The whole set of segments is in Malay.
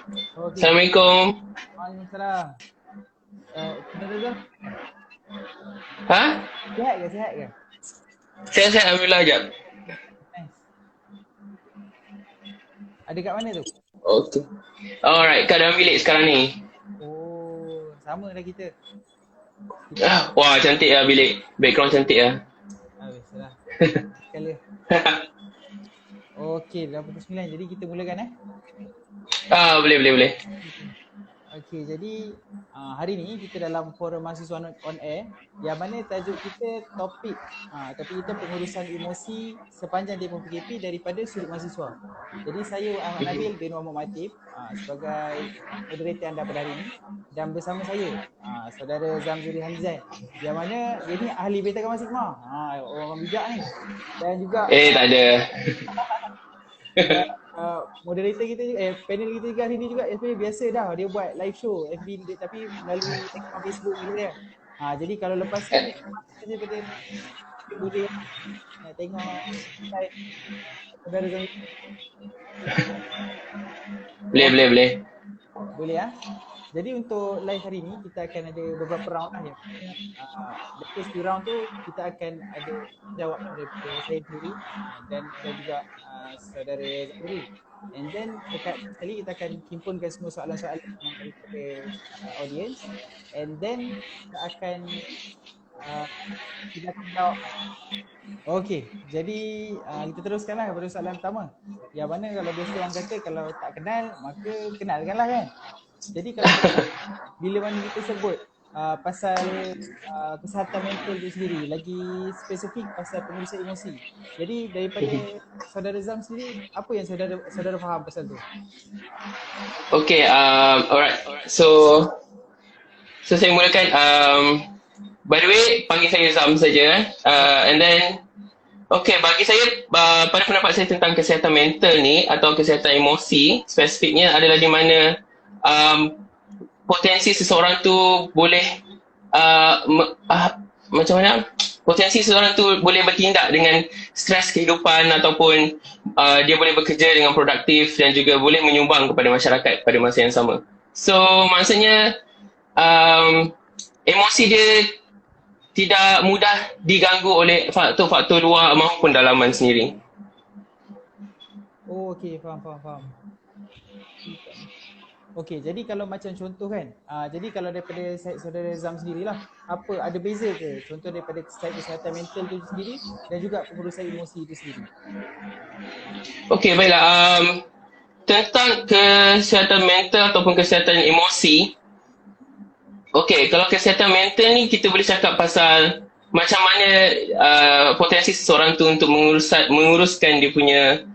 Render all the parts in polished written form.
Okey. Assalamualaikum. Waalaikumsalam. Kenapa tu? Ha? Sihat ke? Sihat ke? Sihat-sihat, alhamdulillah jap. Nice. Ada kat mana tu? Okey. Alright, kat dalam bilik sekarang ni. Oh, sama lah kita. Wah, cantik lah bilik. Background cantik lah. Biasalah. Kala. Okey, 89. Jadi kita mulakan Boleh. Okey, jadi hari ni kita dalam Forum Mahasiswa On Air yang mana tajuk kita topik kita pengurusan emosi sepanjang tempoh PKP daripada sudut mahasiswa. Jadi saya Ahmad Nabil bin Muhammad Matif sebagai moderator anda pada hari ini, dan bersama saya saudara Zamzuri Hanizan yang mana dia ni ahli Perintah Kawalan Pergerakan, orang bijak ni, dan juga Tak ada. moderator kita panel kita juga hari ni juga biasa dah dia buat live show FB tapi melalui akaun Facebook gitu dia. Jadi kalau lepas ni saja pada boleh tengok live saudara Zamzuri. Boleh. Boleh Jadi untuk live hari ni kita akan ada beberapa round lah yang first round tu kita akan ada jawab daripada saya sendiri dan juga saudara Dari. And then dekat sekali kita akan himpunkan semua soalan-soalan daripada audience, and then kita akan jawab. Okey, jadi kita teruskanlah pada soalan pertama. Yang mana kalau biasa orang kata kalau tak kenal maka kenalkanlah kan. Jadi kalau bila mana kita sebut pasal kesihatan mental tu sendiri, lagi spesifik pasal pengurusan emosi. Jadi daripada saudara Zam sendiri, apa yang saudara faham pasal tu? Okay, alright. So saya mulakan. By the way, panggil saya Zam saja. And then, okay, bagi saya, pada pendapat saya tentang kesihatan mental ni atau kesihatan emosi, spesifiknya adalah di mana potensi seseorang tu boleh macam mana? Potensi seseorang tu boleh bertindak dengan stres kehidupan ataupun dia boleh bekerja dengan produktif dan juga boleh menyumbang kepada masyarakat pada masa yang sama. So maksudnya emosi dia tidak mudah diganggu oleh faktor-faktor luar maupun dalaman sendiri. Oh, okey, faham. Okey, jadi kalau macam contoh kan, jadi kalau daripada saudara Zam sendirilah, apa ada beza ke contoh daripada kesihatan mental tu sendiri dan juga pengurusan emosi itu sendiri? Okey, baiklah. Tentang kesihatan mental ataupun kesihatan emosi, okey, kalau kesihatan mental ni kita boleh cakap pasal macam mana potensi seseorang tu untuk menguruskan dia punya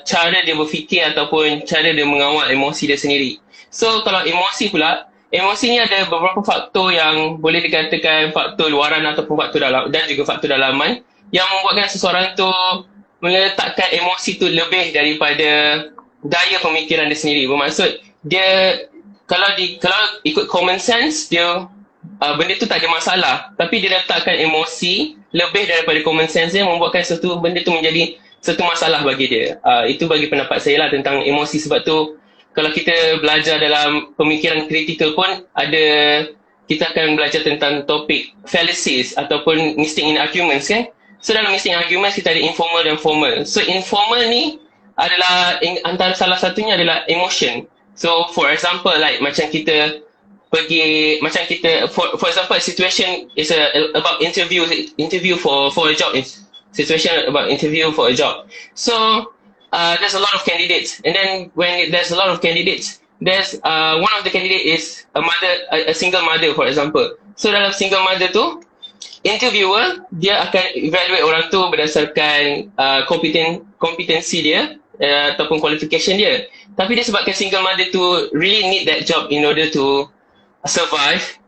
cara dia berfikir ataupun cara dia mengawal emosi dia sendiri. So kalau emosi pula, emosi ni ada beberapa faktor yang boleh dikatakan faktor luaran ataupun faktor dalam dan juga faktor dalaman yang membuatkan seseorang tu meletakkan emosi tu lebih daripada daya pemikiran dia sendiri. Bermaksud dia kalau ikut common sense dia benda tu tak ada masalah, tapi dia letakkan emosi lebih daripada common sense dia membuatkan satu benda tu menjadi satu masalah bagi dia. Itu bagi pendapat saya lah tentang emosi. Sebab tu kalau kita belajar dalam pemikiran kritikal pun kita akan belajar tentang topik fallacies ataupun mistake in arguments kan. So dalam mistake in arguments kita ada informal dan formal. So informal ni adalah antara salah satunya adalah emotion. So for example like macam kita for example situation is about interview for a job, situation about interview for a job. So there's a lot of candidates, and then when there's a lot of candidates, there's one of the candidate is a single mother for example. So dalam single mother tu, interviewer dia akan evaluate orang tu berdasarkan kompetensi dia ataupun qualification dia. Tapi dia sebabkan single mother tu really need that job in order to survive,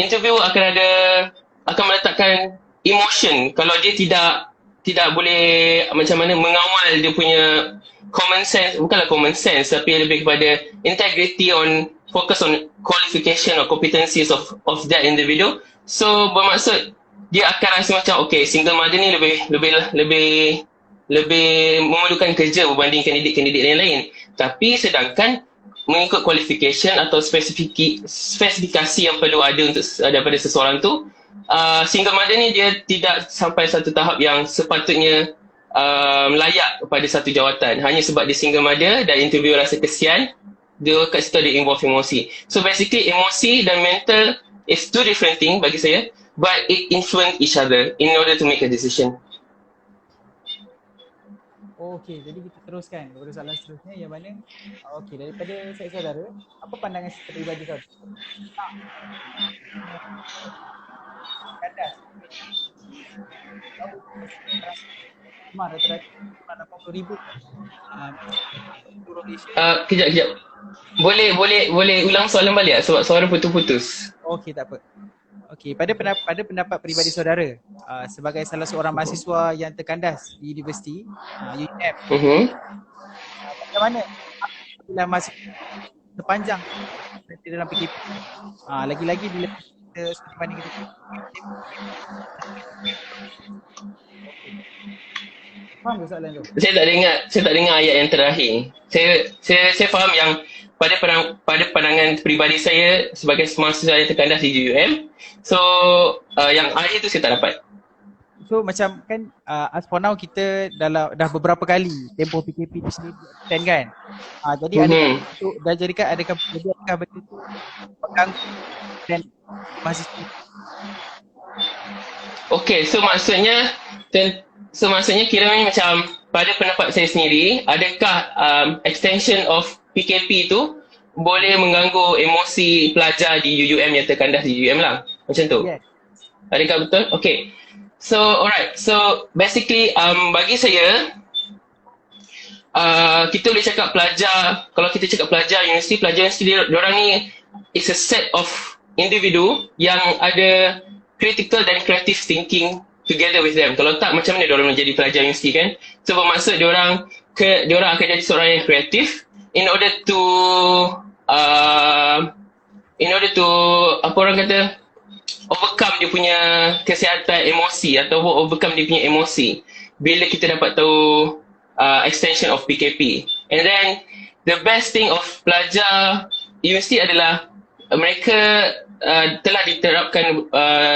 interviewer akan meletakkan emotion kalau dia tidak boleh macam mana mengawal dia punya common sense, bukanlah common sense tapi lebih kepada integrity focus on qualification or competencies of that individual. So bermaksud dia akan rasa macam okay, single mother ni lebih lebih memerlukan kerja berbanding kandidat-kandidat yang lain. Tapi sedangkan mengikut qualification atau spesifikasi yang perlu ada untuk daripada seseorang tu, single mother ni dia tidak sampai satu tahap yang sepatutnya layak kepada satu jawatan. Hanya sebab dia single mother dan interview rasa kesian, dia kat situ ada involve emosi. So basically emosi dan mental is two different things bagi saya, but it influence each other in order to make a decision. Okey, jadi kita teruskan kepada soalan seterusnya yang mana daripada saya saudara, apa pandangan peribadi saudara? Kandas. Rata-rata 80,000. Kejap. Boleh ulang soalan balik sebab suara putus-putus. Okey, tak apa. Okey, pada pendapat peribadi saudara, sebagai salah seorang mahasiswa yang terkandas di universiti UNM, bagaimana apabila masih sepanjang di dalam PKP, lagi-lagi bila kita seperti mana kita faham ke soalan tu? Saya tak dengar ayat yang terakhir. Saya faham yang pada pandangan peribadi saya sebagai mahasiswa yang terkandas di UM. So yang akhir tu saya tak dapat. So macam kan as for now kita dah beberapa kali tempoh PKP tu sendiri attend kan. Jadi adakah benda tu mengganggu dan mahasiswa? Okay, so maksudnya kiranya macam pada pendapat saya sendiri, adakah extension of PKP tu boleh mengganggu emosi pelajar di UUM yang terkandas di UUM lah? Macam tu? Yes. Adakah betul? Okay. So, alright. So, basically bagi saya, kita boleh cakap pelajar, kalau kita cakap pelajar universiti diorang ni is a set of individu yang ada critical dan creative thinking together with them. Kalau tak, macam mana diorang menjadi pelajar universiti kan? So, bermaksud diorang akan jadi seorang yang kreatif in order to apa orang kata, overcome dia punya kesihatan emosi atau overcome dia punya emosi bila kita dapat tahu extension of PKP. And then the best thing of pelajar universiti adalah mereka telah diterapkan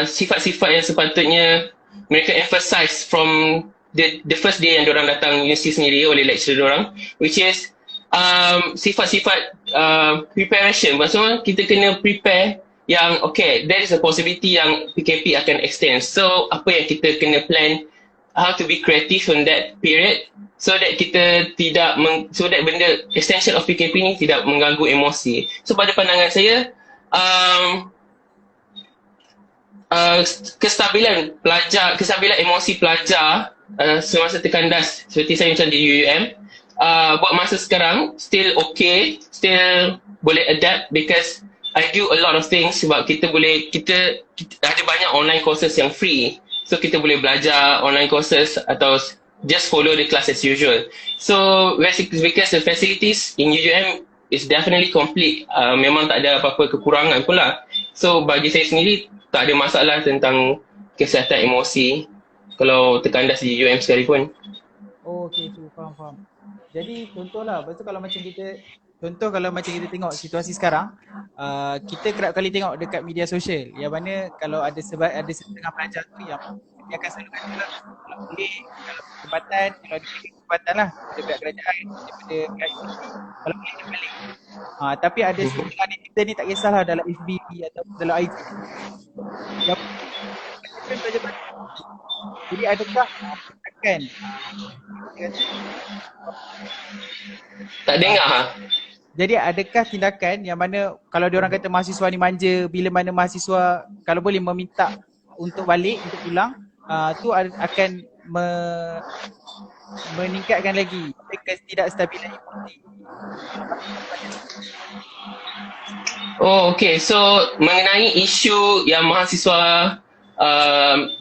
sifat-sifat yang sepatutnya mereka emphasize from the first day yang diorang datang universiti sendiri oleh lecturer diorang, which is sifat-sifat preparation. Maksudnya kita kena prepare yang okay, there is a possibility yang PKP akan extend. So apa yang kita kena plan, how to be creative on that period so that kita tidak so that benda extension of PKP ni tidak mengganggu emosi. So pada pandangan saya kestabilan emosi pelajar semasa terkandas seperti saya macam di UUM buat masa sekarang still okay, still boleh adapt because I do a lot of things sebab kita ada banyak online courses yang free. So kita boleh belajar online courses atau just follow the class as usual. So because the facilities in UUM is definitely complete, memang tak ada apa-apa kekurangan pula. So bagi saya sendiri tak ada masalah tentang kesihatan emosi kalau terkandas di UUM sekalipun. Oh, okay, tu faham. Jadi contohlah, betul kalau macam kita tengok situasi sekarang, kita kerap kali tengok dekat media sosial yang mana kalau ada setengah pelajar tu yang dia akan selalu kata lah, kalau boleh, kalau kesempatan, kalau ada kesempatan lah daripada pihak kerajaan, daripada pihak universiti, kalau boleh dia balik. Tapi ada setengah netizen ni tak kisahlah dalam FB atau dalam IG. Jadi adakah akan tak dengar Jadi adakah tindakan yang mana kalau diorang kata mahasiswa ni manja, bila mana mahasiswa kalau boleh meminta untuk balik, untuk pulang, tu akan meningkatkan lagi ketidakstabilan emosi. Oh, okay. So mengenai isu yang mahasiswa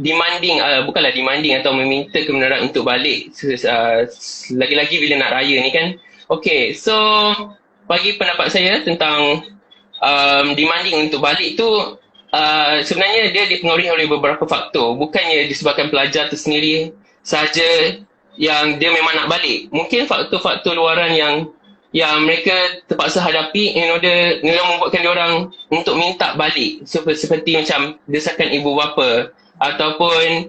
demanding, bukanlah demanding atau meminta kebenaran untuk balik lagi-lagi bila nak raya ni kan. Okay, so bagi pendapat saya tentang demanding untuk balik tu sebenarnya dia dipengaruhi oleh beberapa faktor. Bukannya disebabkan pelajar tu sendiri sahaja yang dia memang nak balik. Mungkin faktor-faktor luaran yang mereka terpaksa hadapi in order membuatkan diorang untuk minta balik. So, seperti macam desakan ibu bapa ataupun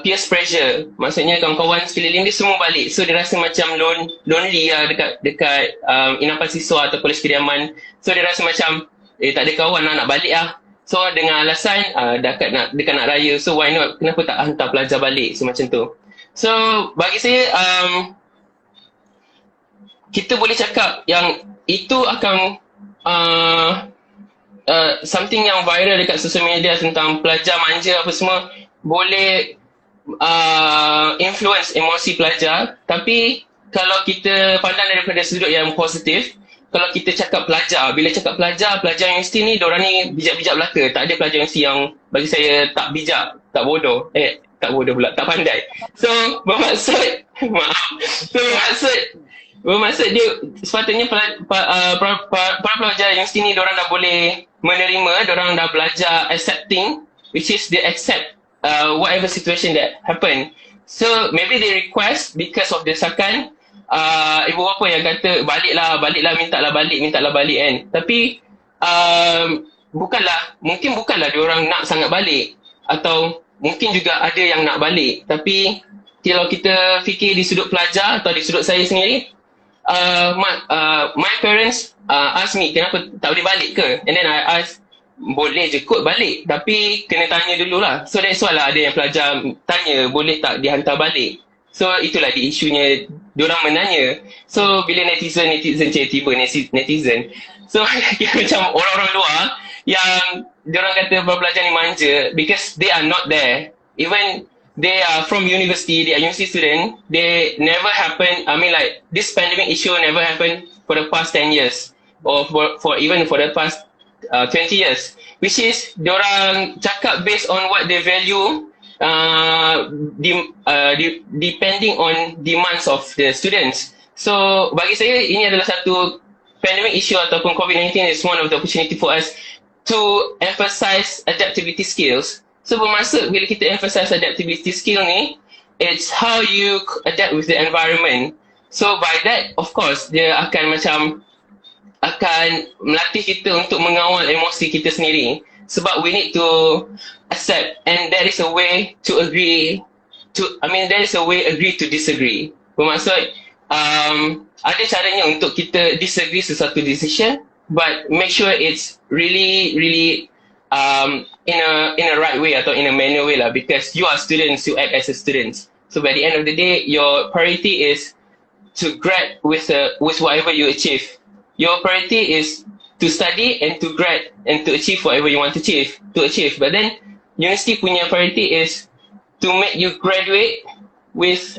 peer pressure. Maksudnya kawan-kawan sekeliling dia semua balik. So dia rasa macam lonely lah dekat inapan siswa atau kolej kediaman. So dia rasa macam tak ada kawan lah, nak balik lah. So dengan alasan dekat nak raya. So why not? Kenapa tak hantar pelajar balik? So macam tu. So bagi saya kita boleh cakap yang itu akan something yang viral dekat social media tentang pelajar manja apa semua boleh influence emosi pelajar. Tapi kalau kita pandang daripada sudut yang positif, kalau kita cakap pelajar, bila cakap pelajar universiti ni, diorang ni bijak-bijak belaka. Tak ada pelajar universiti yang bagi saya tak bijak, tak bodoh. Tak bodoh pula, tak pandai. So bermaksud bermaksud dia sepatutnya para pelajar universiti ni diorang dah boleh menerima, diorang dah belajar accepting, which is they accept whatever situation that happen. So maybe they request because of desakan ibu bapa yang kata baliklah, mintalah balik kan. Tapi mungkin bukanlah diorang nak sangat balik, atau mungkin juga ada yang nak balik. Tapi kalau kita fikir di sudut pelajar atau di sudut saya sendiri, my parents ask me kenapa tak boleh balik ke, and then I ask boleh je kot balik, tapi kena tanya dululah. So that's why lah ada yang pelajar tanya boleh tak dihantar balik. So itulah di isunya diorang menanya. So bila netizen tiba netizen, so macam orang-orang luar yang diorang kata pelajar ni manja because they are not there. Even they are from university, they are university student, they never happen, this pandemic issue never happened for the past 10 years or for the past 20 years, which is diorang cakap based on what they value, depending on demands of the students. So bagi saya ini adalah satu pandemic issue ataupun COVID-19 is one of the opportunity for us to emphasize adaptability skills. So bermaksud bila kita emphasize adaptability skill ni, it's how you adapt with the environment. So by that, of course, dia akan melatih kita untuk mengawal emosi kita sendiri. Sebab we need to accept, and there is a way to agree to disagree. Bermaksud, ada caranya untuk kita disagree sesuatu decision, but make sure it's really in a right way atau in a manner way lah, because you are students, you act as a student. So by the end of the day, your priority is to grad with whatever you achieve. Your priority is to study and to grad and to achieve whatever you want to achieve. But then university punya priority is to make you graduate with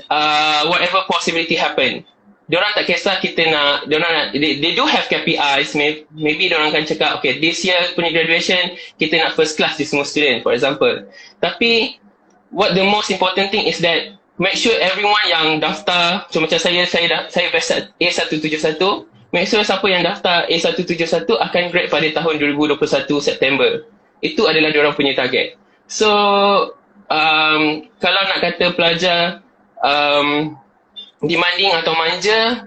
whatever possibility happen. Diorang tak kisah kita nak, they do have KPIs. Maybe diorang akan cakap, okay, this year punya graduation kita nak first class di semua student, for example. Tapi what the most important thing is that make sure everyone yang daftar, so macam saya best A171, make sure siapa yang daftar A171 akan grad pada tahun 2021 September. Itu adalah diorang punya target. So kalau nak kata pelajar demanding atau manja,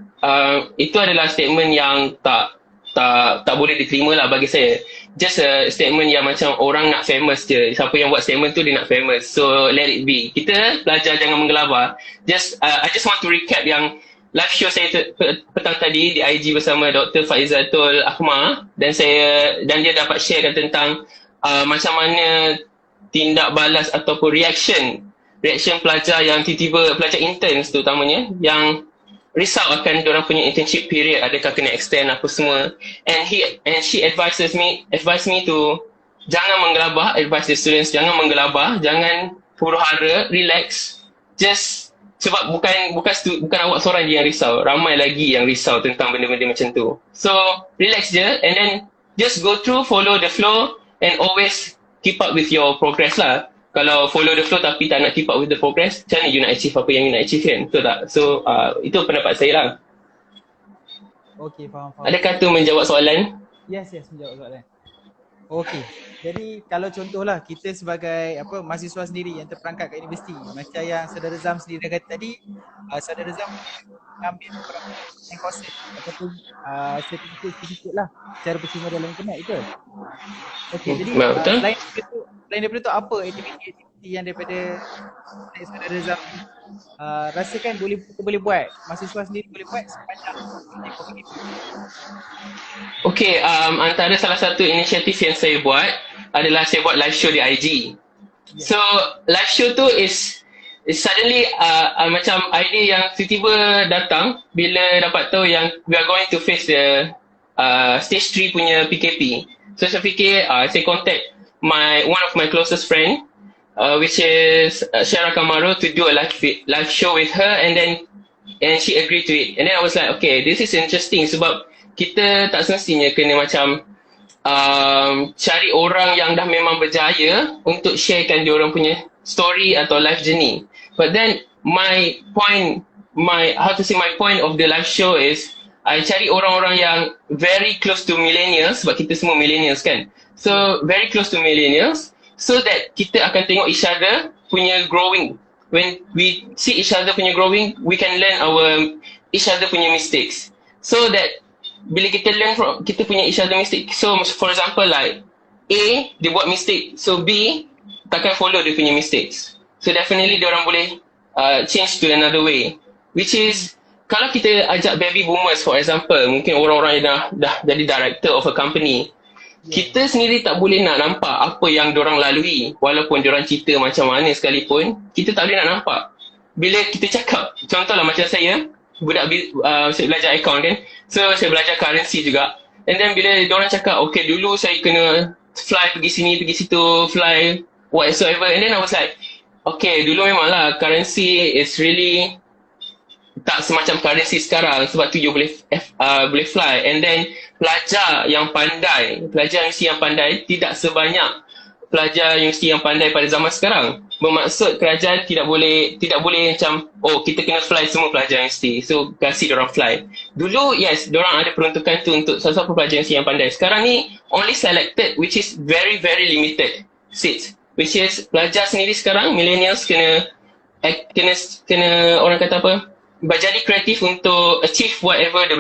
itu adalah statement yang tak boleh diterima lah bagi saya. Just a statement yang macam orang nak famous je. Siapa yang buat statement tu dia nak famous. So let it be. Kita pelajar jangan menggelabah. I just want to recap yang live show saya petang tadi di IG bersama Dr. Faizatul Ahmad, dan dia dapat sharekan tentang macam mana tindak balas ataupun reaction pelajar yang tiba-tiba, pelajar interns terutamanya, yang risau akan diorang punya internship period, adakah kena extend apa semua, and she advised me to jangan menggelabah, advise the students jangan menggelabah, jangan huru hara, relax, just sebab bukan awak seorang je yang risau, ramai lagi yang risau tentang benda-benda macam tu. So relax je, and then just go through, follow the flow, and always keep up with your progress lah. Kalau follow the flow tapi tak nak keep up with the progress, macam mana you nak achieve apa yang you nak achieve kan? Betul tak? So itu pendapat saya lah. Okay, faham. Adakah tu menjawab soalan? Yes, menjawab soalan. Okay. Jadi kalau contohlah kita sebagai mahasiswa sendiri yang terperangkap kat universiti, macam yang saudara Zam sendiri dah kata tadi, saudara Zam mengambil beberapa konsen ataupun sertifikat lah secara percuma dalam internet, betul? Okey, jadi Betul. selain daripada tu apa aktiviti-aktiviti yang daripada saudara Zam rasakan kita boleh buat, mahasiswa sendiri boleh buat sepanjang tempoh PKP? Okay, antara salah satu inisiatif yang saya buat adalah saya buat live show di IG. So live show tu is suddenly macam idea yang tiba-tiba datang bila dapat tahu yang we are going to face the stage 3 punya PKP. So saya fikir saya contact one of my closest friend which is Syara Kamaro to do a live show with her, and she agreed to it. And then I was like, okay, this is interesting sebab kita tak semestinya kena macam cari orang yang dah memang berjaya untuk sharekan diorang punya story atau life journey. But then my point of the live show is I cari orang-orang yang very close to millennials, sebab kita semua millennials kan. So very close to millennials, so that kita akan tengok each other punya growing. When we see each other punya growing, we can learn each other punya mistakes. So that bila kita learn from kita punya each other mistake, so for example like A dia buat mistake, so B takkan follow dia punya mistakes. So definitely dia orang boleh change to another way, which is kalau kita ajak baby boomers for example, mungkin orang-orang yang dah jadi director of a company, kita sendiri tak boleh nak nampak apa yang diorang lalui, walaupun diorang cerita macam mana sekalipun, kita tak boleh nak nampak. Bila kita cakap, contohlah macam saya saya belajar account kan, so saya belajar currency juga, and then bila diorang cakap okay dulu saya kena fly pergi sini pergi situ, fly whatsoever, and then I was like okay, dulu memanglah currency is really tak semacam currency sekarang, sebab tu you boleh fly, and then pelajar universiti yang pandai tidak sebanyak pelajar universiti yang pandai pada zaman sekarang. Bermaksud kerajaan tidak boleh macam kita kena fly semua pelajar universiti, so kasih diorang fly. Dulu yes, diorang ada peruntukan tu untuk siapa pelajar universiti yang pandai. Sekarang ni only selected, which is very very limited seats, which is pelajar sendiri sekarang millennials kena orang kata apa, berjadi kreatif untuk achieve whatever the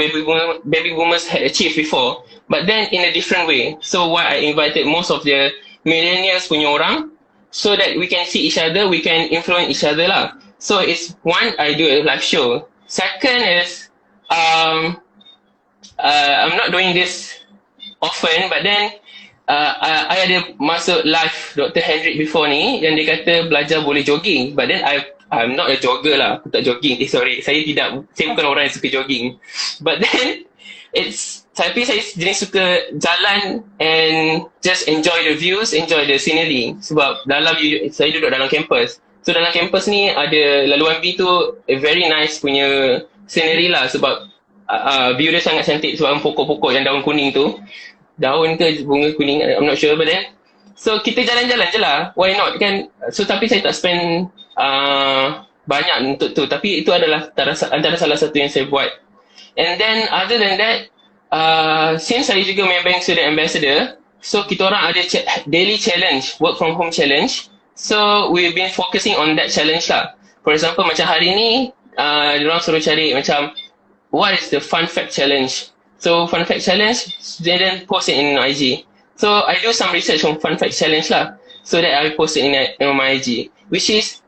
baby boomers had achieved before, but then in a different way. So why I invited most of the millennials punya orang, so that we can see each other, we can influence each other lah. So it's one, I do a live show. Second is I'm not doing this often, but then I ada masuk live Dr. Hendrik before ni yang dia kata belajar boleh jogging, but then I'm not a jogger lah, aku tak jogging, sorry, saya bukan orang yang suka jogging, but then tapi saya jenis suka jalan and just enjoy the views, enjoy the scenery, sebab saya duduk dalam campus, so dalam campus ni ada laluan B tu very nice punya scenery lah, sebab view dia sangat cantik sebab pokok-pokok yang daun kuning tu, daun ke bunga kuning I'm not sure, but then so kita jalan-jalan je lah, why not kan. So tapi saya tak spend banyak untuk tu, tapi itu adalah antara salah satu yang saya buat. And then other than that, since saya juga Maybank Student Ambassador, so kita orang ada daily challenge, work from home challenge, so we've been focusing on that challenge lah. For example macam hari ni diorang suruh cari macam what is the fun fact challenge, so fun fact challenge they then post it in IG, so I do some research on fun fact challenge lah, so that I post it in my IG, which is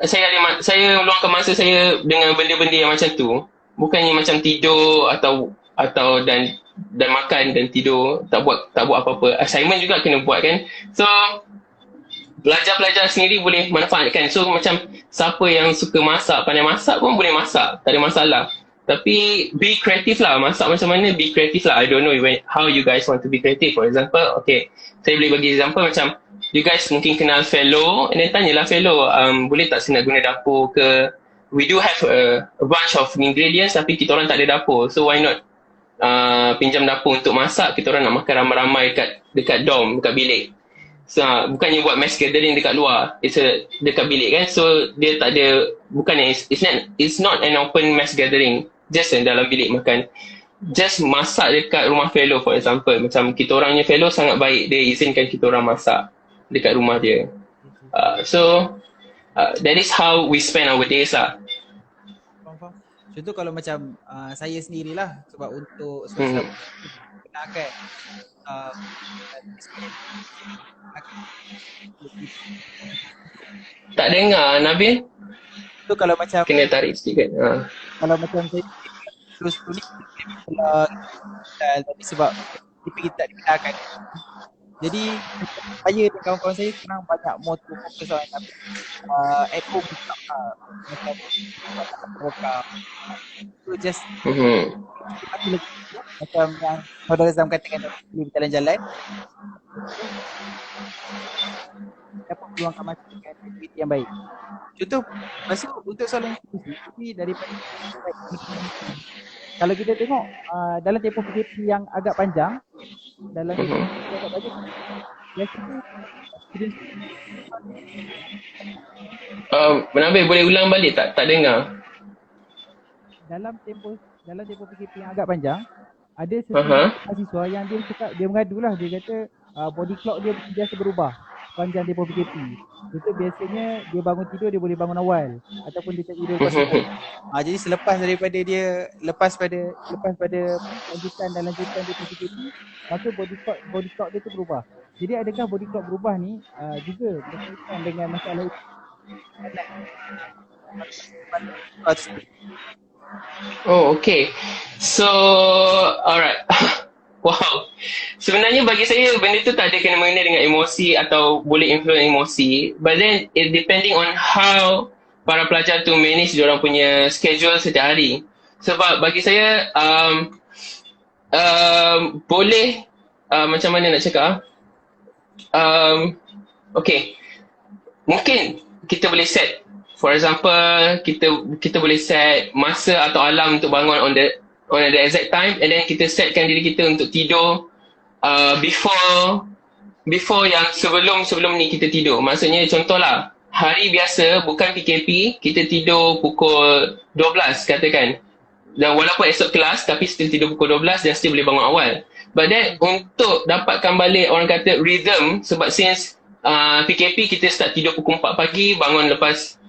saya luangkan masa saya dengan benda-benda yang macam tu, bukannya macam tidur atau dan makan dan tidur, tak buat apa-apa. Assignment juga kena buat kan, so pelajar-pelajar sendiri boleh manfaatkan. So macam siapa yang suka masak, pandai masak pun boleh masak, tak ada masalah, tapi be kreatif lah, masak macam mana, be kreatif lah. I don't know how you guys want to be creative. For example, okay, saya boleh bagi example macam you guys mungkin kenal fellow, and then tanyalah fellow, boleh tak saya nak guna dapur ke, we do have a bunch of ingredients tapi kita orang tak ada dapur, so why not pinjam dapur untuk masak, kita orang nak makan ramai-ramai dekat dorm, dekat bilik. So bukannya buat mass gathering dekat luar, dekat bilik kan, so dia tak ada, bukannya it's not an open mass gathering, just dalam bilik makan. just masak dekat rumah fellow for example. Macam kita orangnya fellow sangat baik, dia izinkan kita orang masak dekat rumah dia. Okay. So that is how we spend our days lah. Faham. Contoh kalau macam saya sendirilah, sebab untuk Hmm. gunakan Tak dengar Nabil, tu kalau macam kena tarik sikit. kalau macam saya terus tulis kalau tapi sebab tipe kita tak digunakan. Jadi saya dan kawan-kawan saya sekarang banyak more to focus on at home macam program. So just macam yang Saudara Zam katakan tadi, berjalan-jalan dapat meluangkan masa dengan aktiviti yang baik. Contoh, lepas tu untuk soalan institusi daripada kalau kita tengok dalam tempoh PKP yang agak panjang, dalam tempoh PKP yang agak panjang, biasanya Nabil boleh ulang balik tak? Tak dengar. dalam tempoh PKP yang agak panjang, ada seseorang mahasiswa yang dia cakap, dia mengadulah, dia kata body clock dia biasa berubah panjang tempoh PKP. Itu biasanya dia bangun tidur dia boleh bangun awal ataupun dia tidur lepas subuh. Jadi selepas daripada dia lepas pada lanjutan tempoh PKP, maka body clock dia tu berubah. Jadi adakah body clock berubah ni juga berkaitan dengan masalah itu? Oh, okay. So, alright. Wow. Sebenarnya bagi saya benda tu tak ada kena-mengena dengan emosi atau boleh influence emosi. But then it depending on how para pelajar tu manage diorang punya schedule setiap hari. Sebab bagi saya boleh macam mana nak cakap okay. Mungkin kita boleh set, for example, kita boleh set masa atau alarm untuk bangun on the exact time, and then kita setkan diri kita untuk tidur before yang sebelum ni kita tidur. Maksudnya contohlah, hari biasa bukan PKP, kita tidur pukul 12 katakan. Dan walaupun esok kelas tapi still tidur pukul 12 dan still boleh bangun awal. But then untuk dapatkan balik orang kata rhythm, sebab since PKP kita start tidur pukul 4 pagi, bangun lepas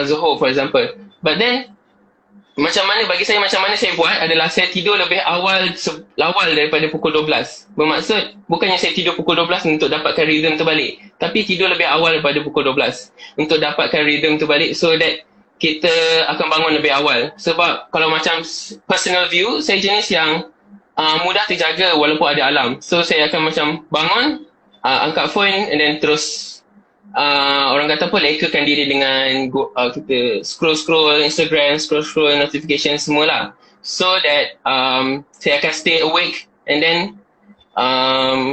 Zuhur for example. But then macam mana saya buat adalah saya tidur lebih awal daripada pukul 12. Bermaksud bukannya saya tidur pukul 12 untuk dapatkan rhythm tu balik, tapi tidur lebih awal daripada pukul 12 untuk dapatkan rhythm tu balik, so that kita akan bangun lebih awal. Sebab kalau macam personal view, saya jenis yang mudah terjaga walaupun ada alarm. So saya akan macam bangun, angkat phone and then terus orang kata apa, lekakan diri dengan kita scroll Instagram, scroll notification semualah, so that saya akan stay awake and then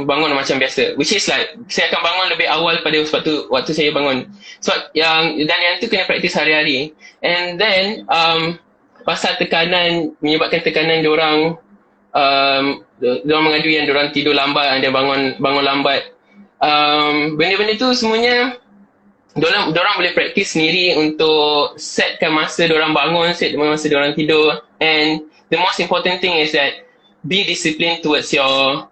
bangun macam biasa, which is like saya akan bangun lebih awal pada waktu saya bangun. So yang tu kena praktis hari-hari. And then pasal tekanan, menyebabkan tekanan diorang mengadu yang diorang tidur lambat dan bangun lambat. Benda-benda tu semuanya diorang boleh praktis sendiri untuk setkan masa diorang bangun, set masa diorang tidur. And the most important thing is that be disciplined towards your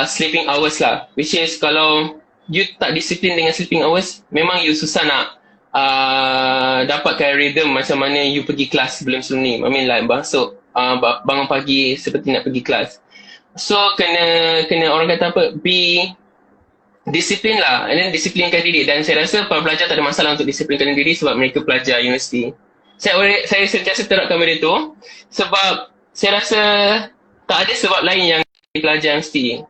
sleeping hours lah. Which is kalau you tak disiplin dengan sleeping hours, memang you susah nak dapatkan rhythm macam mana you pergi kelas sebelum ni. I mean like masuk bangun pagi seperti nak pergi kelas. So kena orang kata apa, be disiplin lah, and then disiplinkan diri. Dan saya rasa para pelajar tak ada masalah untuk disiplinkan diri sebab mereka pelajar universiti. Saya sentiasa terapkan benda tu sebab saya rasa tak ada sebab lain yang jadi pelajar universiti.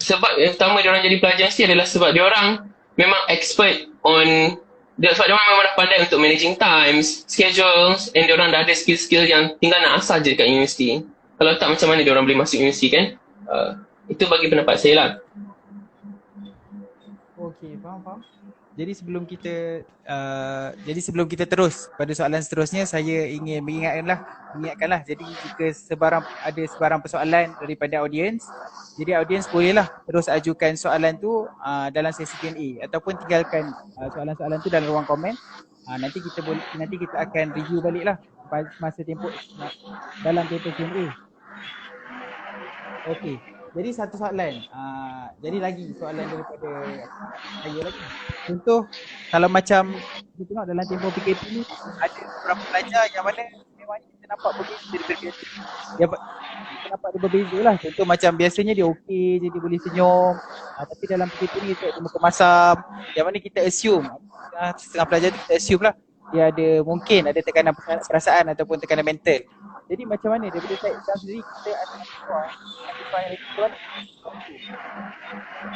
Sebab yang pertama diorang jadi pelajar universiti adalah sebab diorang memang expert on, sebab diorang memang dah pandai untuk managing times, schedules, and diorang dah ada skill-skill yang tinggal nak asah je dekat universiti. Kalau tak, macam mana diorang boleh masuk universiti kan? Itu bagi pendapat saya lah. Okey, faham. Jadi sebelum kita terus pada soalan seterusnya, saya ingin mengingatkanlah. Jadi jika ada sebarang persoalan daripada audiens, jadi audiens bolehlah terus ajukan soalan tu dalam sesi Q&A ataupun tinggalkan soalan-soalan tu dalam ruang komen. Nanti kita akan review baliklah dalam tempoh Q&A. Okey. Jadi satu soalan. Jadi lagi soalan daripada saya lagi. Contoh kalau macam kita tengok dalam tempoh PKP ni ada beberapa pelajar yang mana memangnya kita nampak berbeza daripada biasa. Dia kita nampak dia berbeza lah. Contoh macam biasanya dia okey je, dia boleh senyum. Tapi dalam PKP ni dia muka masam. Yang mana kita assume, setengah pelajar tu kita assume lah dia ada mungkin ada tekanan perasaan ataupun tekanan mental. Jadi macam mana daripada saya sendiri kita ada mahasiswa yang lagi kuat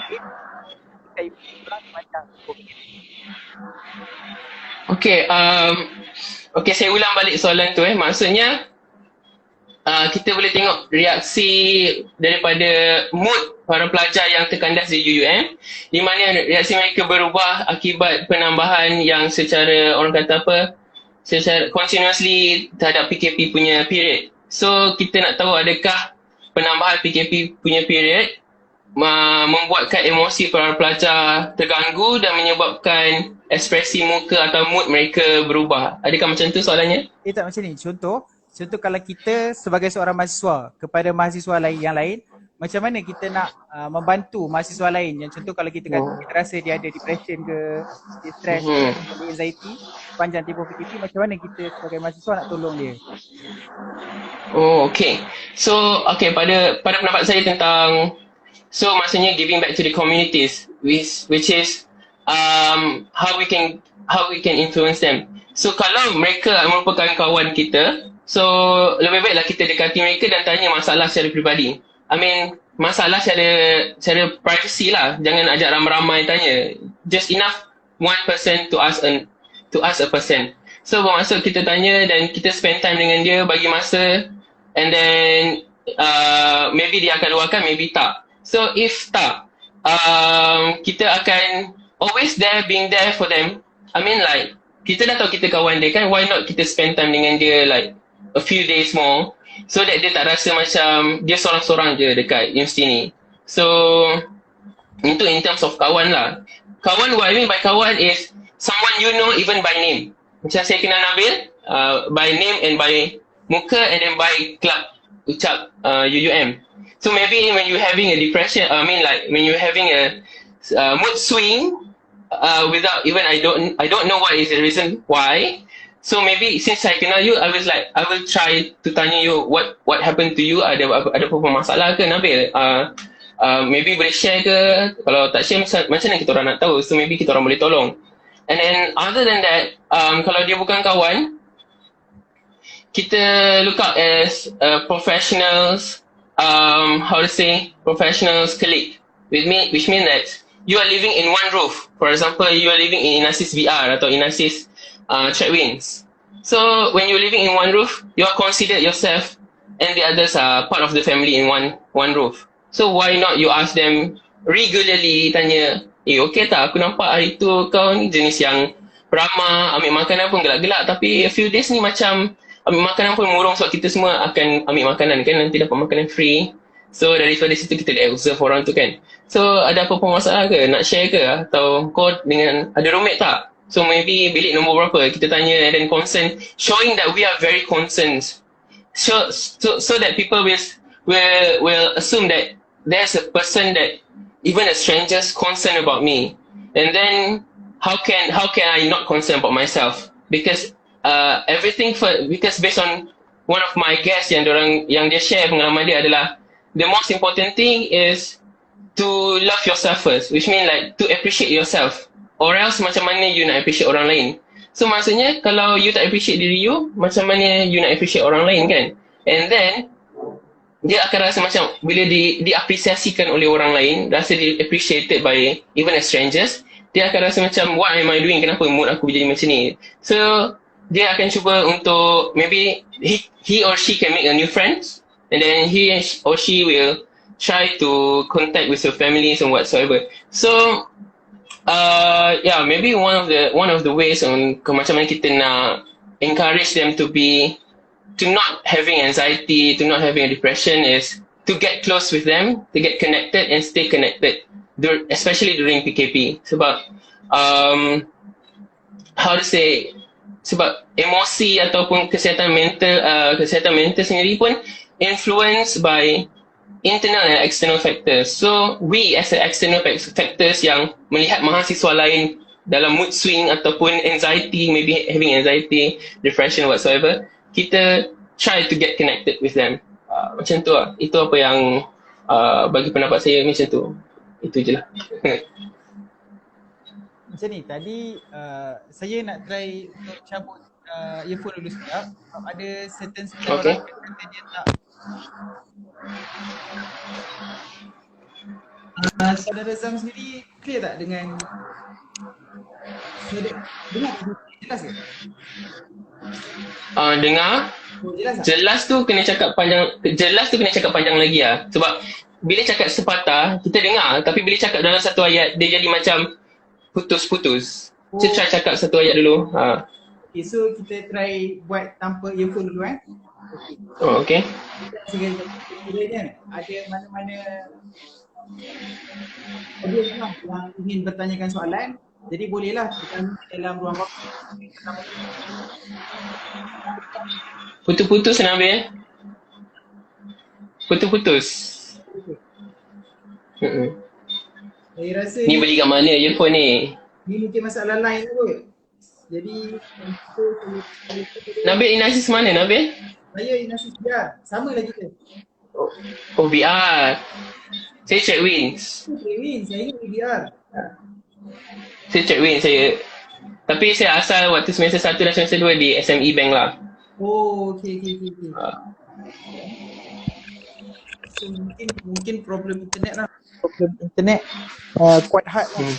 kita kurang macam Okay, saya ulang balik soalan tu. Maksudnya kita boleh tengok reaksi daripada mood para pelajar yang terkandas di UUM, di mana reaksi mereka berubah akibat penambahan yang secara orang kata apa, secara continuously terhadap PKP punya period. So kita nak tahu adakah penambahan PKP punya period membuatkan emosi para pelajar terganggu dan menyebabkan ekspresi muka atau mood mereka berubah. Adakah macam tu soalannya? Tak macam ni. Contoh kalau kita sebagai seorang mahasiswa kepada mahasiswa lain yang lain, macam mana kita nak membantu mahasiswa lain yang contoh kalau kita rasa dia ada depression ke, stress ke, anxiety sepanjang tempoh PKP, macam mana kita sebagai mahasiswa nak tolong dia? Okay. So, pada pendapat saya tentang maksudnya giving back to the communities, which is how we can influence them. So kalau mereka merupakan kawan kita, so lebih baiklah kita dekati mereka dan tanya masalah secara peribadi. I mean, masalah secara privacy lah. Jangan ajak ramai-ramai tanya. Just enough one person to ask a person. So bermaksud kita tanya dan kita spend time dengan dia, bagi masa, and then maybe dia akan luahkan, maybe tak. So if tak, kita akan always being there for them. I mean like, kita dah tahu kita kawan dia kan, why not kita spend time dengan dia like a few days more, so that dia tak rasa macam dia sorang-sorang je dekat universiti ni. So itu in terms of kawan lah. Kawan, what I mean by kawan is someone you know even by name. Macam saya kenal Nabil by name and by muka, and then by club ucap UUM. So maybe when you're having a depression, I mean like when you're having a mood swing without even I don't know what is the reason why. So maybe since I kenal you, I will try to tanya you what happened to you. Ada apa masalah ke Nabil? Maybe boleh share ke? Kalau tak share macam mana kita orang nak tahu? So maybe kita orang boleh tolong. And then other than that, kalau dia bukan kawan, kita look up as professionals, professionals colleague, which mean that you are living in one roof. For example, you are living in Inasis VR atau Inasis Trackwinds. So when you're living in one roof, you are considered yourself and the others are part of the family in one roof. So why not you ask them regularly, tanya, okay tak, aku nampak hari tu kau ni jenis yang ramah, ambil makanan pun gelak-gelak, tapi a few days ni macam ambil makanan pun murung, sebab kita semua akan ambil makanan kan, nanti dapat makanan free. So daripada situ kita observe orang tu kan. So ada apa-apa masalah ke, nak share ke, atau kau dengan ada roommate tak? So maybe bilik nombor berapa, kita tanya, and then concern, showing that we are very concerned. So that people will assume that there's a person that even a stranger's concerned about me. And then how can I not concern about myself? Because because based on one of my guests yang dia share pengalaman dia adalah, the most important thing is to love yourself first, which means like to appreciate yourself, or else macam mana you nak appreciate orang lain. So maksudnya kalau you tak appreciate diri you, macam mana you nak appreciate orang lain kan? And then dia akan rasa macam bila diapresiasikan oleh orang lain, rasa di appreciated by even as strangers, dia akan rasa macam what am I doing, kenapa mood aku jadi macam ni. So dia akan cuba untuk, maybe he or she can make a new friends, and then he or she will try to contact with your families and whatsoever. So maybe one of the ways on macam mana kita nak encourage them to not having anxiety, to not having a depression, is to get close with them, to get connected and stay connected, especially during PKP. Sebab sebab emosi ataupun kesihatan mental sendiri pun influenced by internal and external factors. So we as an external factors yang melihat mahasiswa lain dalam mood swing ataupun anxiety, maybe having anxiety, depression whatsoever, kita try to get connected with them. Macam tu lah. Itu apa yang bagi pendapat saya macam tu. Itu je lah. Macam ni, tadi saya nak try untuk cabut earphone dulu sekejap. Sebab ada certain orang kata dia tak saudara Zam sendiri clear tak dengan dengar jelas ke? Dengar. Jelas tu kena cakap panjang lagi lah. Sebab bila cakap sepatah kita dengar, tapi bila cakap dalam satu ayat dia jadi macam putus-putus. Kita try cakap satu ayat dulu. Okay, so kita try buat tanpa earphone dulu Okay. Kiranya ada mana-mana audience yang ingin bertanyakan soalan, jadi bolehlah bertanya dalam ruang waktu. Putus-putus Nabil. Putus-putus. Saya rasa ni beli kat mana earphone ni? Ni mungkin masalah lain kot. Jadi Nabil Inasis mana Nabil? Saya Inasis VR. Sama lah kita. Oh VR. Saya check wins. Saya ingat VR. Saya check wins saya. Tapi saya asal waktu semester 1 dan semester 2 di SME Bank lah. Oh, okay. So mungkin problem internet lah. Problem internet quite hard lah.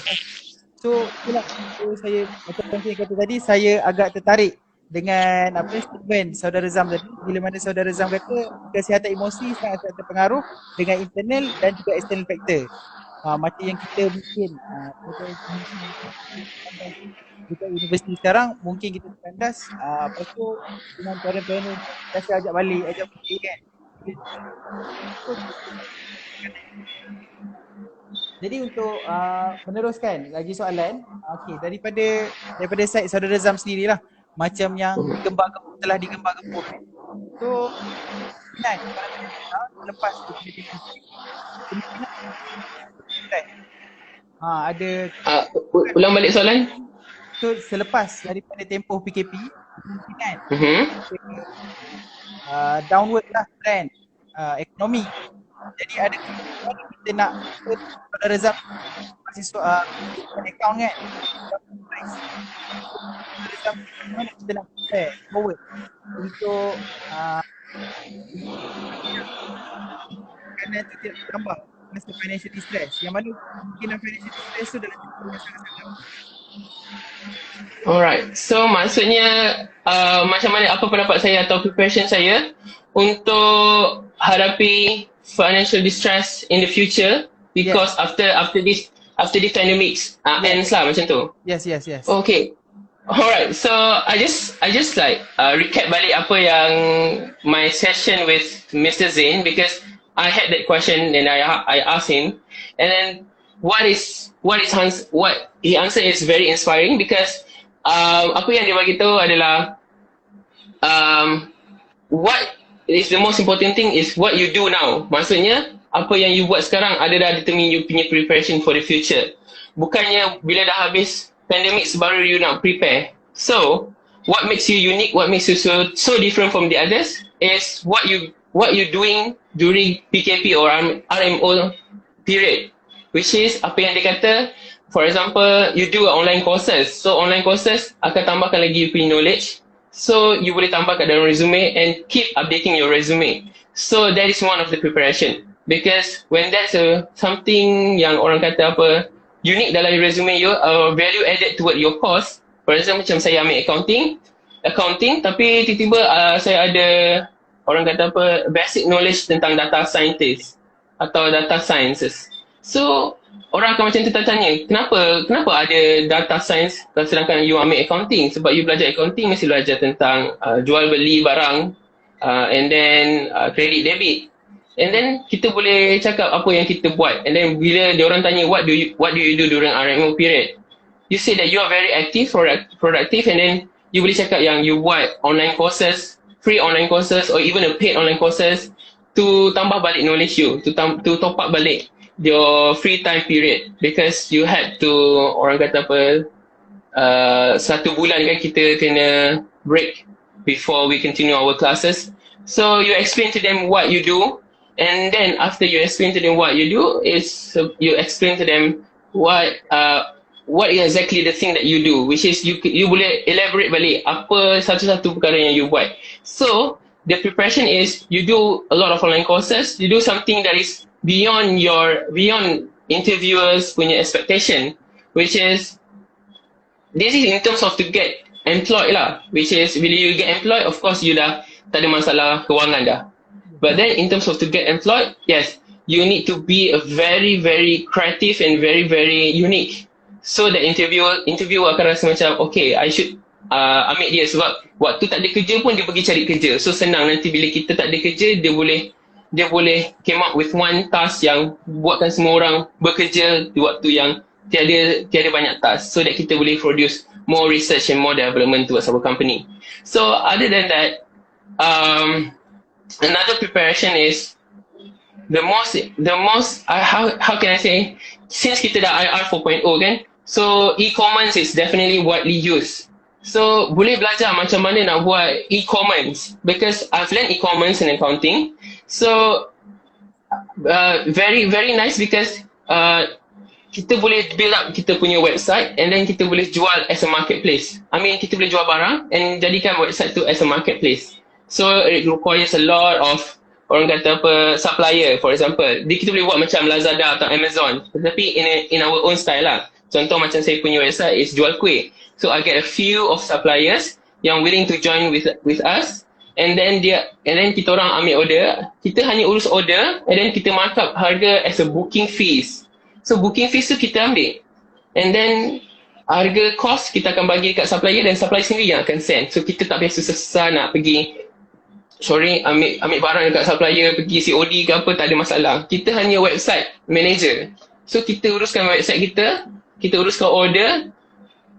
So itulah saya macam saya kata tadi, saya agak tertarik dengan statement saudara Zam tadi, bila mana saudara Zam kata kesihatan emosi sangat terpengaruh dengan internal dan juga external factor. Macam yang kita mungkin dekat universiti sekarang mungkin kita terkandas, lepas tu dengan parent-parent rasa ajak balik, ajak pergi kan. Jadi untuk meneruskan lagi soalan, daripada side saudara Zam sendirilah, macam yang telah digembar-gembur kan. So lepas ada ulang balik soalan. So selepas daripada tempoh PKP kemungkinan downward lah trend ekonomi. Jadi ada kita nak saudara Zam mahasiswa account kan, mana kita nak prepare forward untuk kerana itu tidak bertambah masa financial distress, yang mana kemungkinan financial distress tu dalam sangat-sangat. Alright, so maksudnya macam mana, apa pendapat saya atau preparation saya untuk hadapi financial distress in the future because after this pandemic ends lah macam tu. Yes. Okay. Alright, so I just like recap balik apa yang my session with Mr. Zain, because I had that question and I asked him, and then what he answered is very inspiring because apa yang dia bagi tahu adalah what is the most important thing is what you do now. Maksudnya apa yang you buat sekarang ada dah determine you punya preparation for the future. Bukannya bila dah habis pandemic baru you nak prepare. So what makes you unique, what makes you so different from the others is what you doing during PKP or RMO period, which is apa yang dia kata, for example you do online courses, so online courses akan tambahkan lagi you punya knowledge, so you boleh tambah kat dalam resume and keep updating your resume. So that is one of the preparation, because when that's something yang orang kata unique dalam resume you, value added toward your course. For example macam saya ambil accounting tapi tiba-tiba saya ada orang kata basic knowledge tentang data scientist atau data sciences. So orang akan macam tanya, kenapa ada data science sedangkan you ambil accounting? Sebab you belajar accounting mesti belajar tentang jual beli barang and then credit debit. And then kita boleh cakap apa yang kita buat. And then bila diorang tanya what do you do during RMO period, you say that you are very active, productive, and then you boleh cakap yang you buat online courses, free online courses or even a paid online courses to tambah balik knowledge you, to top up balik your free time period, because you had to, orang kata apa, 1 bulan kan kita kena break before we continue our classes. So you explain to them what you do, and then after you explain to them what you do, is you explain to them what exactly the thing that you do, which is you boleh elaborate balik apa satu-satu perkara yang you buat. So the preparation is you do a lot of online courses, you do something that is beyond interviewers punya expectation, which is, this is in terms of to get employed lah, which is bila you get employed, of course you dah tak ada masalah kewangan dah. But then in terms of to get employed, yes, you need to be a very, very creative and very, very unique. So that interviewer akan rasa macam, okay, I should ambil dia, sebab waktu tak ada kerja pun dia pergi cari kerja. So senang nanti bila kita tak ada kerja, dia boleh came up with one task yang buatkan semua orang bekerja di waktu yang tiada banyak task, so that kita boleh produce more research and more development towards our company. So other than that, another preparation is the most how can I say, since kita dah IR 4.0 kan, so e-commerce is definitely widely used. So boleh belajar macam mana nak buat e-commerce, because I've learned e-commerce and accounting. So very, very nice, because kita boleh build up kita punya website, and then kita boleh jual as a marketplace. I mean, kita boleh jual barang and jadikan website tu as a marketplace. So it requires a lot of, orang kata apa, supplier. For example, kita boleh buat macam Lazada atau Amazon, tetapi in our own style lah. Contoh macam saya punya website is jual kuih. So I get a few of suppliers yang willing to join with us, and then kita orang ambil order, kita hanya urus order, and then kita markup harga as a booking fees. So booking fees tu kita ambil, and then harga cost kita akan bagi dekat supplier, dan supplier sendiri yang akan send. So kita tak payah susah-susah nak pergi ambil barang dekat supplier, pergi COD ke apa, tak ada masalah. Kita hanya website manager. So kita uruskan website kita uruskan order,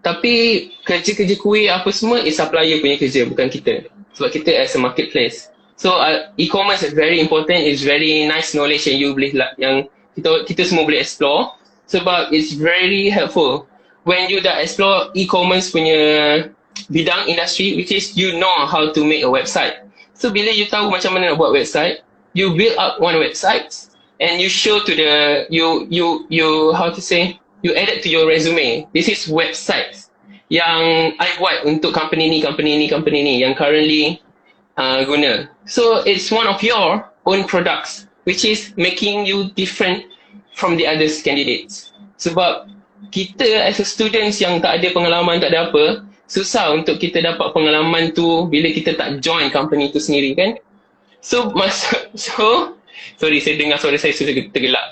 tapi kerja-kerja kuih apa semua is supplier punya kerja, bukan kita. Sebab kita as a marketplace. So e-commerce is very important, it's very nice knowledge yang you boleh, yang kita semua boleh explore, sebab it's very helpful when you dah explore e-commerce punya bidang industri, which is you know how to make a website. So bila you tahu macam mana nak buat website, you build up one website and you show to the you how to say, you add it to your resume. This is websites yang I buat untuk company ni yang currently guna. So it's one of your own products, which is making you different from the other candidates. Sebab kita as a students yang tak ada pengalaman, tak ada apa, susah untuk kita dapat pengalaman tu bila kita tak join company tu sendiri kan. So sorry, saya dengar suara saya sudah tergelak.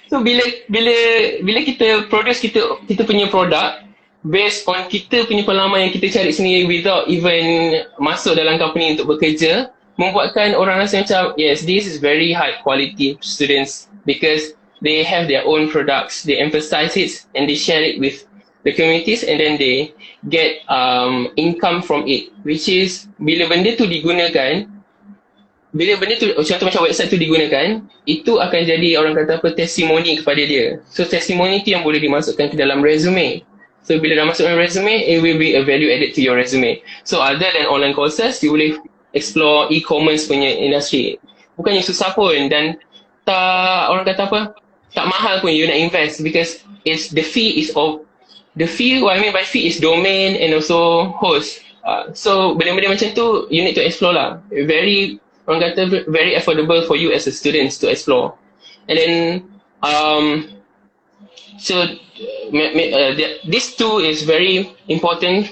So bila kita produce kita punya produk based on kita punya pengalaman yang kita cari sendiri without even masuk dalam company untuk bekerja, membuatkan orang rasa macam, yes, this is very high quality students, because they have their own products, they emphasize it and they share it with the communities, and then they get income from it, which is bila benda tu digunakan, contoh macam website tu digunakan, itu akan jadi, orang kata apa, testimoni kepada dia. So testimoni tu yang boleh dimasukkan ke dalam resume. So bila dah masuk dalam resume, it will be a value added to your resume. So other than online courses, you boleh explore e-commerce punya industry. Bukannya susah pun, dan tak, orang kata apa, tak mahal pun you nak invest, because the fee what I mean by fee is domain and also host. So benda-benda macam tu you need to explore lah. Orang kata very affordable for you as a student to explore. And then this two is very important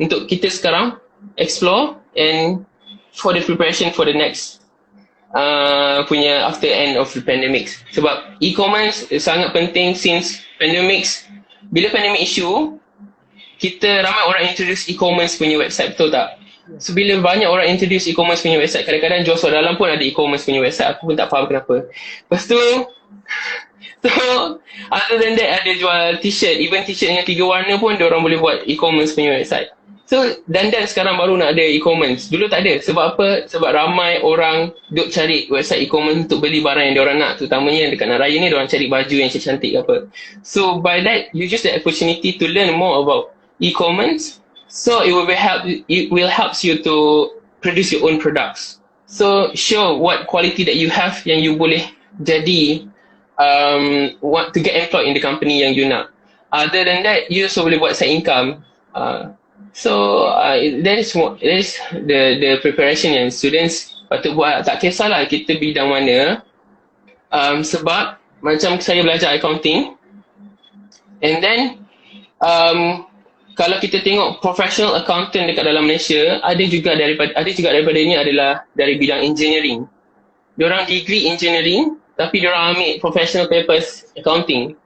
untuk kita sekarang explore, and for the preparation for the next punya after end of the pandemic. Sebab e-commerce sangat penting since pandemics. Bila pandemic issue, kita ramai orang introduce e-commerce punya website, betul tak? So bila banyak orang introduce e-commerce punya website, kadang-kadang jual suara dalam pun ada e-commerce punya website, aku pun tak faham kenapa. Lepas tu, so other than that, ada jual t-shirt, even t-shirt dengan 3 warna pun diorang boleh buat e-commerce punya website. So dan sekarang baru nak ada e-commerce. Dulu tak ada. Sebab apa? Sebab ramai orang duk cari website e-commerce untuk beli barang yang diorang nak. Terutamanya dekat nak raya ni diorang cari baju yang cantik ke apa. So by that, you use the opportunity to learn more about e-commerce. So it will help you to produce your own products. So show what quality that you have yang you boleh jadi want to get employed in the company yang you nak. Other than that, you also boleh buat side income. That is the preparation yang students patut buat. Tak kisahlah kita bidang mana. Sebab macam saya belajar accounting, and then kalau kita tengok professional accountant dekat dalam Malaysia, ada juga daripada ini adalah dari bidang engineering. Diorang degree engineering, tapi diorang ambil professional papers accounting.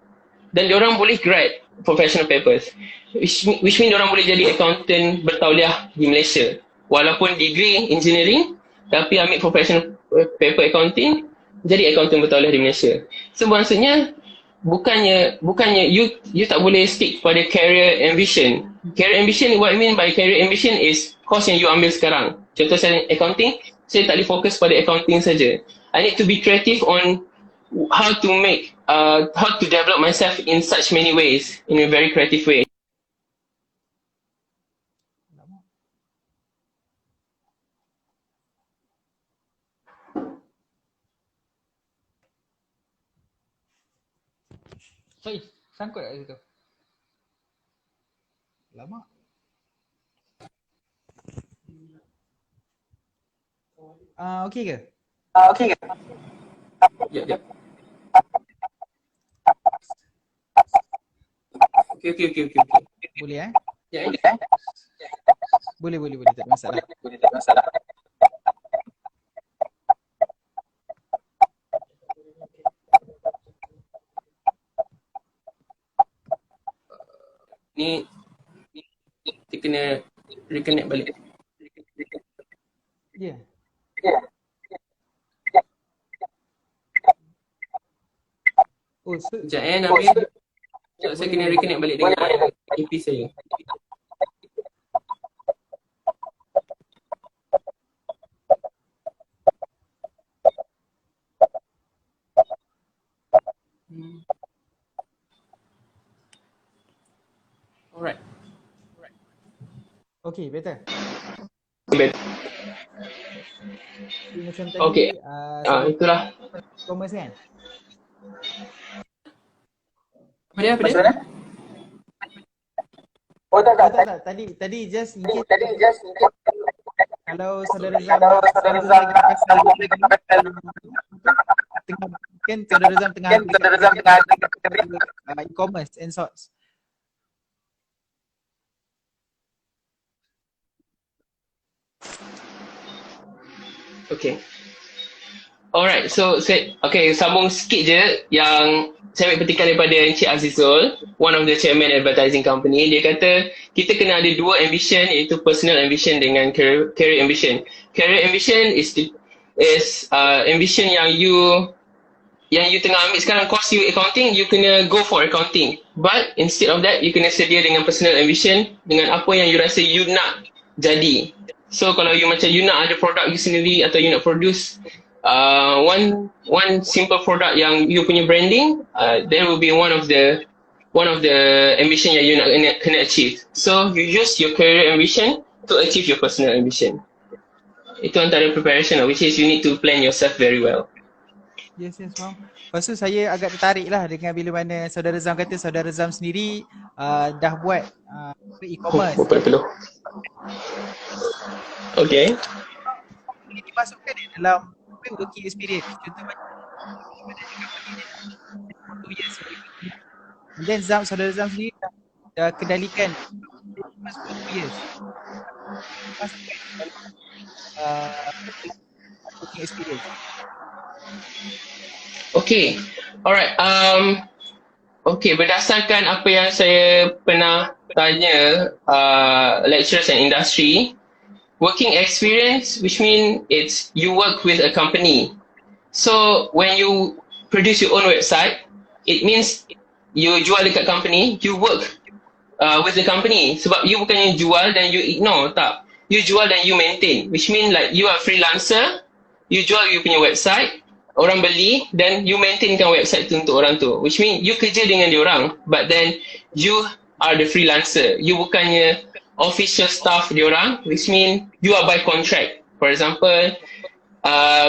Dan diorang boleh grad professional papers. Which mean diorang boleh jadi accountant bertauliah di Malaysia. Walaupun degree engineering, tapi ambil professional paper accounting, jadi accountant bertauliah di Malaysia. So maksudnya, bukannya you tak boleh stick pada career ambition. Career ambition, what I mean by career ambition is course yang you ambil sekarang. Contoh saya accounting, saya tak boleh fokus pada accounting saja. I need to be creative on how to develop myself in such many ways, in a very creative way. Sorry, sangkut kat situ. Lama. Okey ke? Ya. Okay. Boleh Ya. Boleh, tak ada masalah. Ni kita kena reconnect balik. Ya. Oh, so Sekejap Nabil. Sekejap saya kena reconnect balik dengan AP saya. Alright. okay, better. Macam tadi, Okay. Itulah. commerce kan? Apa dia? Oh tak. Tadi just in case kalau saudara Zam tengah e-commerce and sorts. Okay. Alright, so sambung sikit je yang saya ambil petikan daripada Encik Azizul, one of the chairman advertising company. Dia kata kita kena ada dua ambition, iaitu personal ambition dengan career ambition. Career ambition is ambition yang you tengah ambil sekarang, course you accounting, you kena go for accounting. But instead of that, you kena sedia dengan personal ambition, dengan apa yang you rasa you nak jadi. So kalau you nak ada produk you sendiri, atau you nak produce one simple product yang you punya branding, that will be one of the ambition yang you nak kena achieve. So you use your career ambition to achieve your personal ambition. Itu antara preparation, which is you need to plan yourself very well. Yes, faham. Lepas tu saya agak tertarik lah dengan bila mana saudara Zam kata saudara Zam sendiri dah buat e-commerce. Betul. Okay. Ini dimasukkan dalam working experience. Contoh macam 2 years. And then saudara Zam sendiri dah kendalikan 2 years. Masukkan working experience. Okay, alright. Okay, berdasarkan apa yang saya pernah tanya lecturers and industry, working experience, which means it's you work with a company. So when you produce your own website, it means you jual dekat company, you work with the company. Sebab you bukannya jual dan you ignore, tak. You jual dan you maintain, which mean like you are freelancer, you jual you punya website, orang beli dan you maintainkan website tu untuk orang tu, which mean you kerja dengan diorang, but then you are the freelancer. You bukannya official staff diorang, which mean you are by contract. For example,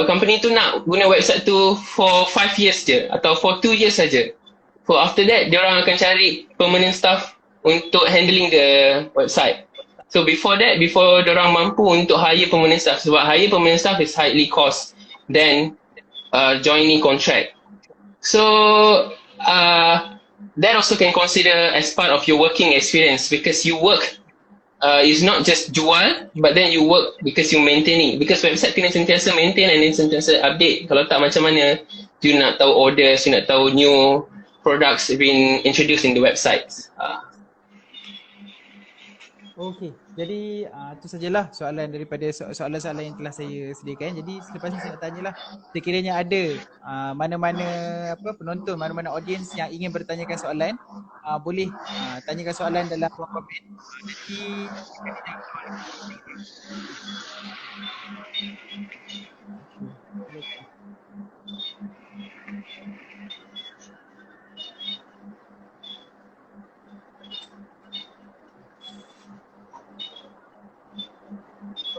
company tu nak guna website tu for 5 years je atau for 2 years saja. So after that, diorang akan cari permanent staff untuk handling the website. So before that, before diorang mampu untuk hire permanent staff, sebab hire permanent staff is highly cost than joining contract. So that also can consider as part of your working experience, because you work is not just jual, but then you work because you maintaining. Because website kena sentiasa maintain and then sentiasa update. Kalau tak, macam mana you nak tahu orders, you nak tahu new products being introduced in the websites. Okey, jadi itu sajalah soalan daripada soalan-soalan yang telah saya sediakan. Jadi selepas ini saya nak tanyalah, sekiranya ada mana-mana penonton, mana-mana audiens yang ingin bertanyakan soalan, boleh tanyakan soalan dalam ruang komen. Nanti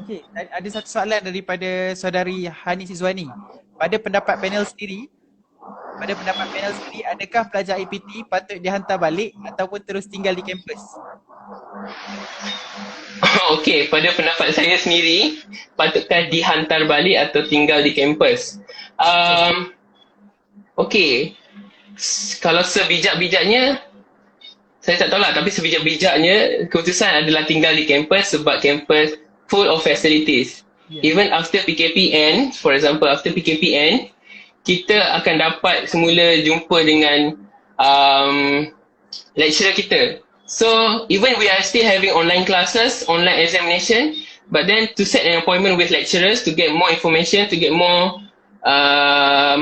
okey, ada satu soalan daripada saudari Hanizan. Pada pendapat panel sendiri, adakah pelajar IPT patut dihantar balik ataupun terus tinggal di kampus? Okey, pada pendapat saya sendiri, patutkah dihantar balik atau tinggal di kampus? Okey, kalau sebijak-bijaknya, saya tak tahulah, tapi sebijak-bijaknya keputusan adalah tinggal di kampus sebab kampus full of facilities. Even after PKP end, for example, after PKP end, kita akan dapat semula jumpa dengan lecturer kita. So, even we are still having online classes, online examination, but then to set an appointment with lecturers to get more information, to get more,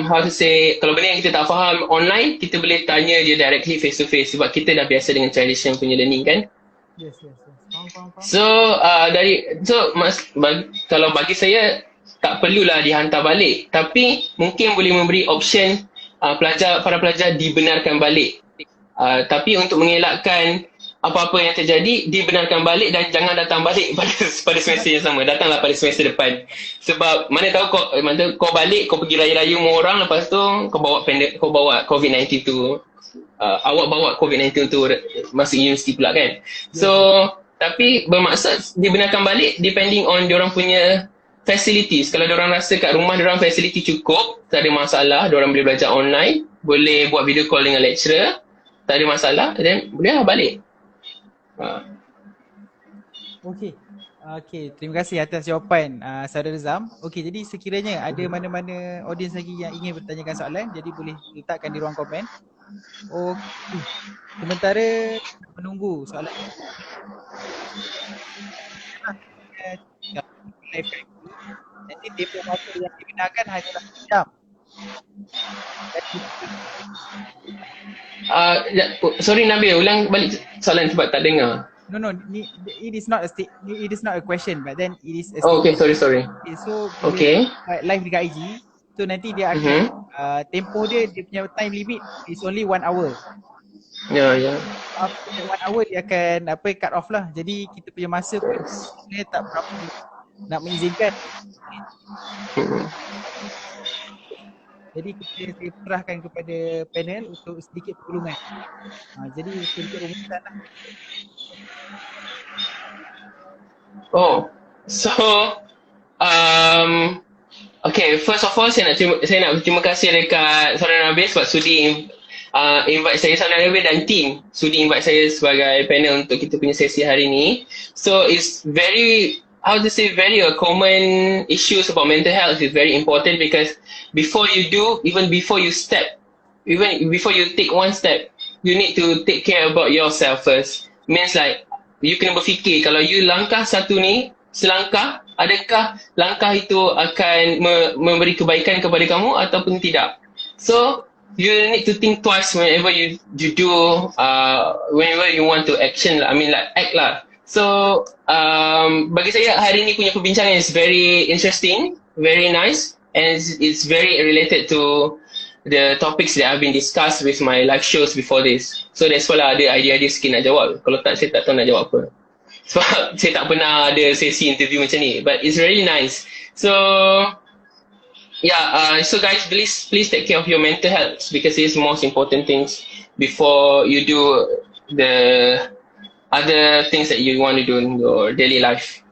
how to say, kalau benda yang kita tak faham online, kita boleh tanya dia directly face to face sebab kita dah biasa dengan tradition punya learning kan. Yes. Faham. So, kalau bagi saya, tak perlulah dihantar balik. Tapi mungkin boleh memberi option para pelajar dibenarkan balik. Tapi untuk mengelakkan apa-apa yang terjadi, dibenarkan balik dan jangan datang balik pada semester yang sama. Datanglah pada semester depan. Sebab mana tahu kau balik, kau pergi raya-raya rumah orang, lepas tu kau bawa COVID-19 tu. Awak bawa COVID-19 tu masuk universiti pula kan. So, tapi bermaksud dibenarkan balik depending on diorang punya facilities. Kalau diorang rasa kat rumah diorang facility cukup, tak ada masalah, diorang boleh belajar online, boleh buat video call dengan lecturer, tak ada masalah, then bolehlah balik. Okey, terima kasih atas jawapan saudara Zam. Okey, jadi sekiranya ada mana-mana audiens lagi yang ingin bertanyakan soalan, jadi boleh letakkan di ruang komen. Okey, sementara menunggu soalan nanti tempoh masa yang digunakan hanyalah 1 jam. Sorry Nabil, ulang balik soalan sebab tak dengar. No, it is not a question, but then it is a okay, sorry. Okay, so live dekat IG, so nanti dia akan tempoh dia punya time limit is only 1 hour. Ya. After 1 hour dia akan cut off lah. Jadi kita punya masa pun sebenarnya tak berapa nak mengizinkan. Jadi kita serahkan kepada panel untuk sedikit pertolongan. Jadi sedikit rumusan lah. Okay, first of all saya nak berterima kasih dekat saudara Nabil sebab sudi invite saya, saudara Nabil dan team sudi invite saya sebagai panel untuk kita punya sesi hari ni. So it's very common issues about mental health is very important because before you take one step, you need to take care about yourself first. Means like you kena berfikir kalau you langkah satu ni, selangkah, adakah langkah itu akan memberi kebaikan kepada kamu ataupun tidak. So you need to think twice whenever you do whenever you want to action lah. I mean like act lah. So bagi saya hari ni punya perbincangan is very interesting, very nice, and it's very related to the topics that have been discussed with my live shows before this. So that's why lah ada idea-idea sikit nak jawab. Kalau tak, saya tak tahu nak jawab apa. Sebab saya tak pernah ada sesi interview macam ni. But it's really nice. So yeah, so guys, please take care of your mental health because it's the most important things before you do the other things that you want to do in your daily life.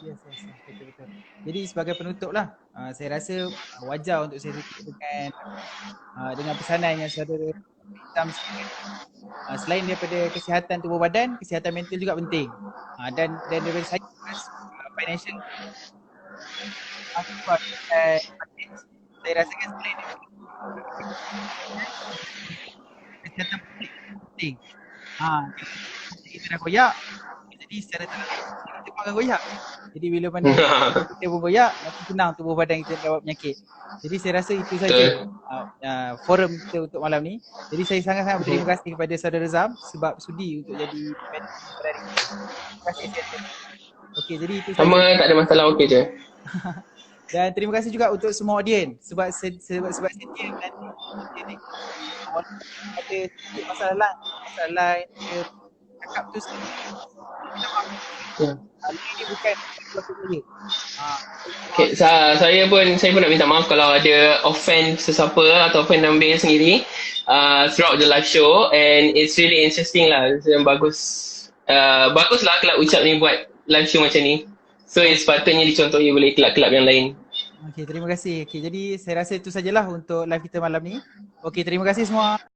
Yes, betul. Jadi sebagai penutup lah, saya rasa wajar untuk saya tutup dengan pesanan yang saudara Zam sikit. Selain daripada kesihatan tubuh badan, kesihatan mental juga penting. Dan daripada saya, financial saya rasakan selain kesihatan penting. Kita dah koyak, jadi secara tak kita pun akan koyak. Jadi bila mana kita pun koyak, nanti senang tubuh badan kita dapat penyakit. Jadi saya rasa itu saja forum kita untuk malam ni. Jadi saya sangat-sangat berterima kasih kepada saudara Zam sebab sudi untuk jadi Dari. Terima kasih. Okey, jadi itu sama saja. Tak ada masalah, okey je. Dan terima kasih juga untuk semua audiens sebab sedia nanti ada masalah lain cakap tu ini bukan saya. Okay, saya pun nak minta maaf kalau ada offend sesiapa atau offend Nabil sendiri throughout the live show, and it's really interesting lah. Bagus lah kelab ucap ni buat live show macam ni. So sepatutnya dicontohi oleh kelab-kelab yang lain. Okey, terima kasih. Okey, jadi saya rasa itu sajalah untuk live kita malam ni. Okey, terima kasih semua.